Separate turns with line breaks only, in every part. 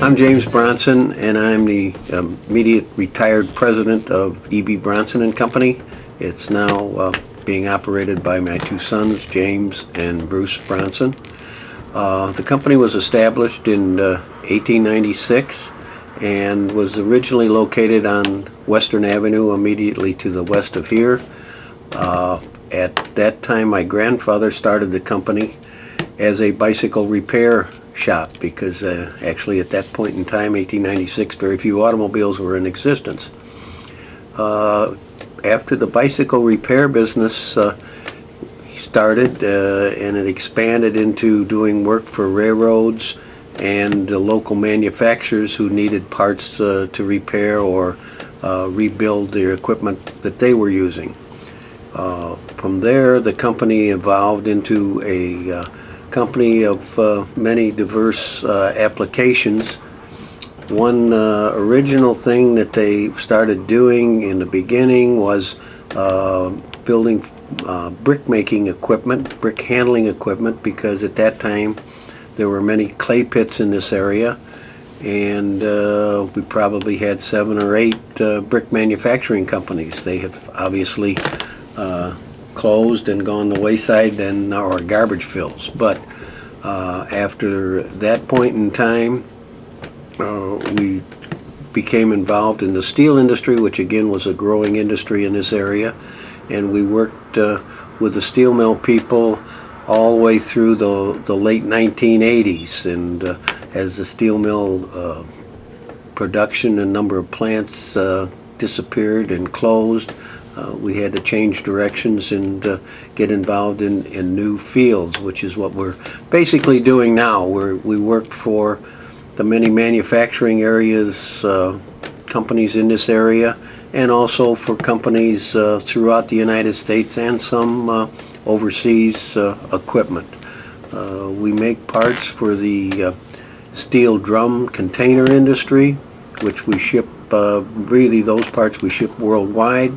I'm James Bronson, and I'm the immediate retired president of E.B. Bronson and Company. It's now being operated by my two sons, James and Bruce Bronson. The company was established in 1896 and was originally located on Western Avenue, immediately to the west of here. At that time, my grandfather started the company as a bicycle repair shop because actually at that point in time, 1896, very few automobiles were in existence. After the bicycle repair business started and it expanded into doing work for railroads and the local manufacturers who needed parts to repair or rebuild their equipment that they were using. From there, the company evolved into a company of many diverse applications. One original thing that they started doing in the beginning was building brick making equipment, brick handling equipment, because at that time there were many clay pits in this area, and we probably had 7 or 8 brick manufacturing companies. They have obviously closed and gone the wayside and now are garbage fills. But after that point in time, we became involved in the steel industry, which again was a growing industry in this area, and we worked with the steel mill people all the way through the late 1980s. And as the steel mill production and number of plants disappeared and closed, we had to change directions and get involved in new fields, which is what we're basically doing now. We worked for the many manufacturing areas, companies in this area, and also for companies throughout the United States and some overseas equipment. We make parts for the steel drum container industry, which we ship, really those parts we ship worldwide.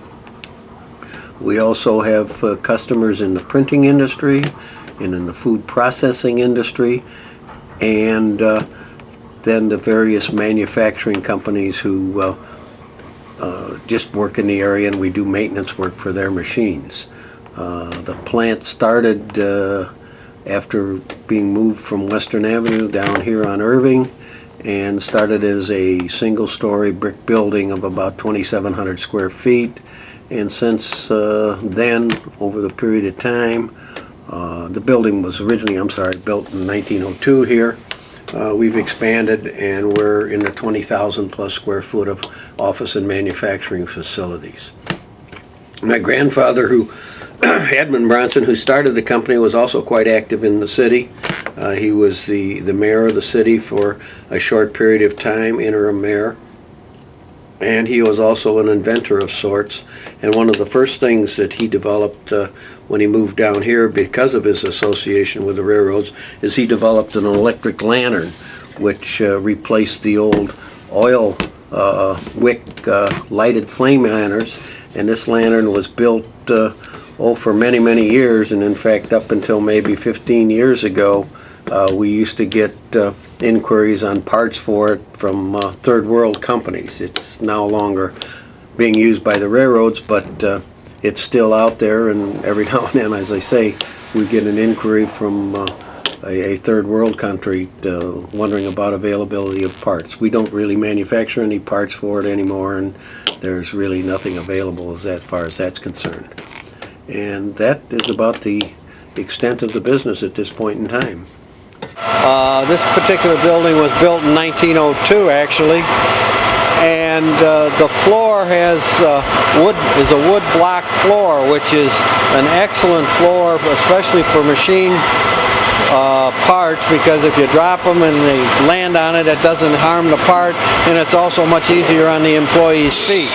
We also have customers in the printing industry and in the food processing industry, and then the various manufacturing companies who just work in the area, and we do maintenance work for their machines. The plant started after being moved from Western Avenue down here on Irving, and started as a single-story brick building of about 2,700 square feet. And since then, over the period of time, the building was originally, built in 1902 here. We've expanded, and we're in the 20,000 plus square foot of office and manufacturing facilities. My grandfather, Edmund Bronson, who started the company, was also quite active in the city. He was the mayor of the city for a short period of time, interim mayor. And he was also an inventor of sorts. And one of the first things that he developed when he moved down here, because of his association with the railroads, is he developed an electric lantern, which replaced the old oil wick lighted flame lanterns. And this lantern was built for many, many years. And in fact, up until maybe 15 years ago, we used to get inquiries on parts for it from third world companies. It's no longer being used by the railroads, but it's still out there, and every now and then, as I say, we get an inquiry from a third world country wondering about availability of parts. We don't really manufacture any parts for it anymore, and there's really nothing available as far as that's concerned. And that is about the extent of the business at this point in time. This particular building was built in 1902, actually, and the floor is a wood block floor, which is an excellent floor, especially for machine parts, because if you drop them and they land on it, it doesn't harm the part, and it's also much easier on the employees' feet.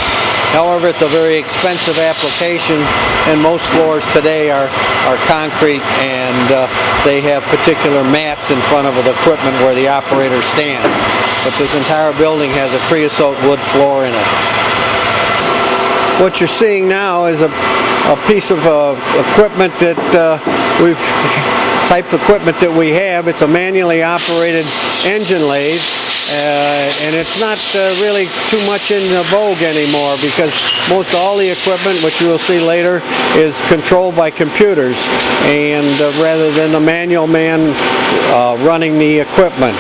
However, it's a very expensive application, and most floors today are concrete, and they have particular mats in front of the equipment where the operator stands. But this entire building has a creosote wood floor in it. What you're seeing now is a piece of equipment that type of equipment that we have. It's a manually operated engine lathe. And it's not really too much in vogue anymore because most all the equipment, which you will see later, is controlled by computers, and rather than the manual man running the equipment.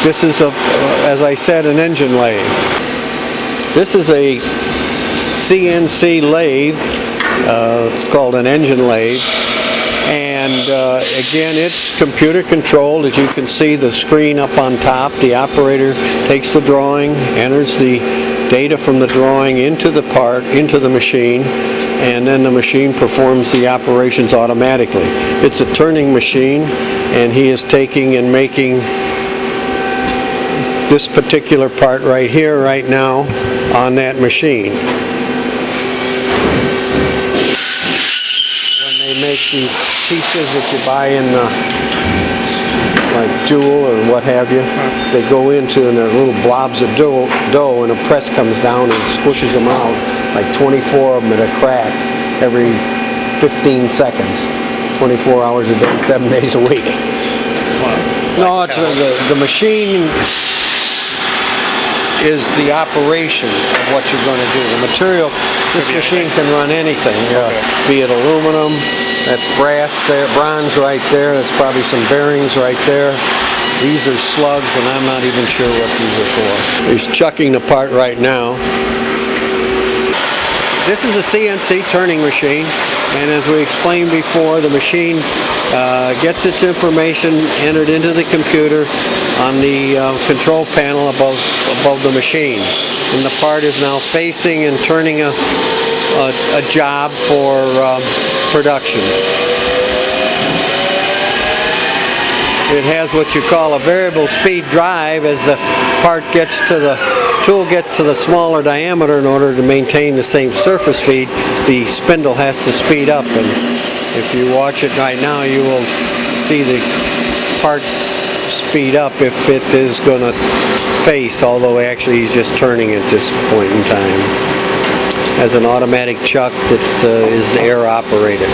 This is, as I said, an engine lathe. This is a CNC lathe. It's called an engine lathe. And again, it's computer controlled. As you can see, the screen up on top, the operator takes the drawing, enters the data from the drawing into the part, into the machine, and then the machine performs the operations automatically. It's a turning machine, and he is taking and making this particular part right here, right now, on that machine. Make these pieces that you buy in like Jewel or what have you. They go into, and they're little blobs of dough, and a press comes down and squishes them out, like 24 of them at a crack every 15 seconds, 24 hours a day, 7 days a week. No, it's the machine is the operation of what you're going to do. The material, this machine can run anything, be it aluminum, that's brass there, bronze right there, that's probably some bearings right there. These are slugs, and I'm not even sure what these are for. He's chucking the part right now. This is a CNC turning machine, and as we explained before, the machine gets its information entered into the computer on the control panel above the machine. And the part is now facing and turning a job for production. It has what you call a variable speed drive. As the part gets to the tool gets to the smaller diameter, in order to maintain the same surface feed, the spindle has to speed up. And if you watch it right now, you will see the part speed up if it is going to face, although actually he's just turning at this point in time. Has an automatic chuck that is air operated.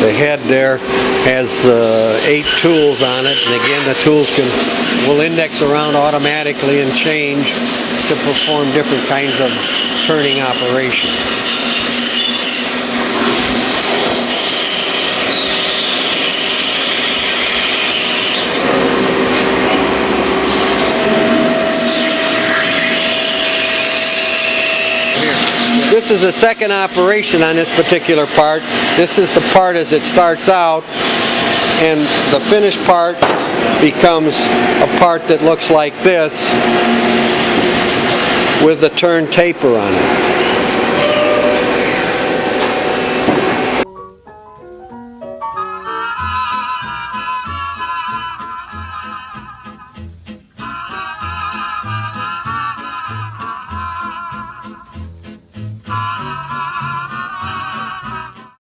The head there has 8 tools on it, and again the tools will index around automatically and change to perform different kinds of turning operations. This is a second operation on this particular part. This is the part as it starts out, and the finished part becomes a part that looks like this with the turn taper on it.